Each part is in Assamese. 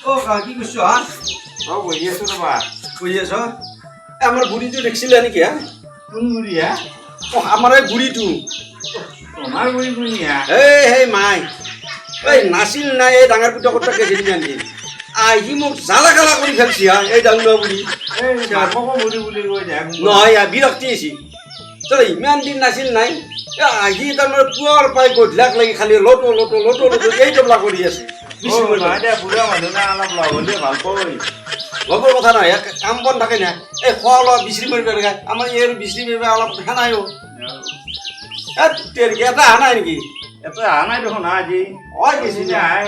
ও কা কি কৰছো হা বহি আছো ৰবা কই আছো আমার বুড়িটো দেখছিলে নাকি হা কোন বুঢ়ী ও আমার এই বুড়িটো তোমাৰ বুঢ়ী কোন এই হে মাই এই নাছিল নাই এই ডাঙৰ পুত্ৰ কথা কেজি আনকি আহি মোক জালা গালা কৰি ফেলছি হা এই ডাঙৰ বুড়ি এই মাককো বুঢ়ী বুলি কৈ দে নহয় বিৰক্তি আহিছি চলে ইমান দিন নাছিল নাই আহি তাৰমানে পুৱাৰ পাই গধলাক লাগি খালি লটো লটো লটো লটো এই জবলা কৰি আছে বুঢ়া মানুহ না অলপ লগ হ'লে ভাল পাবই লগৰ কথা নহয় কাম বন থাকে না এই খোৱা লোৱা বিচৰি মাৰিব লাগে আমাৰ ইয়াৰ বিচৰি মাৰিব অলপ সেনাই এটা অহা নাই নেকি এটা অহা নাই দেখোন আজি হয় বেছি নাই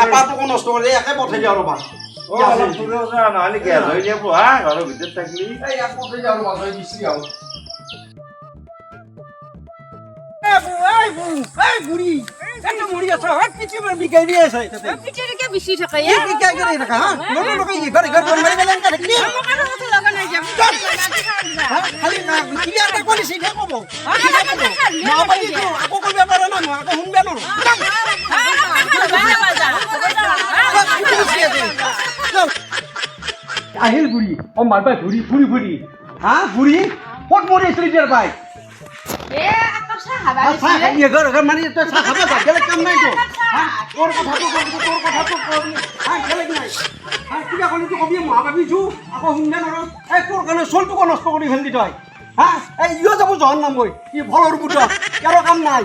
আপাটোকো নষ্ট কৰি একে পঠাই যাওঁ ৰবা অলপ ফুৰক যা নহ'লে গেছ হৈ যাব হা ঘৰৰ ভিতৰত থাকিলি পঠাই যাওঁ ৰবা বিচৰি আহোঁ বুড়ি একটা মরি আছে হাত পিছিয়ে মার বিকাই দিয়ে আছে পিছনে কে বেশি থাকে এই বিকাই করে রাখা হ্যাঁ লোটো লোটো এই ঘরে ঘরে মারি গেলেন কা দেখলি আমার মতো লাগা নাই যে খালি না ক্লিয়ারটা করে সেটা কব না বাকি তো আকো কইবে পারে না আকো শুনবে না আহিল বুড়ি ও মারবা বুড়ি বুড়ি বুড়ি হ্যাঁ বুড়ি কত মরে স্ত্রীর ভাই এ আকাশ হাবা ये घर घर मानी तो सा खाबा गेले काम নাই তো হ্যাঁ তোর কথা তো হ্যাঁ গেলে নাই হ্যাঁ কিবা কলি তো কবি মা ভাবি জু আকো শুনবে না এই তোর কানে সলটু কো নষ্ট কৰি ফেল দি তই হ্যাঁ এই ইও যাব জহন নাম কই কি ভলৰ বুটা কাৰো কাম নাই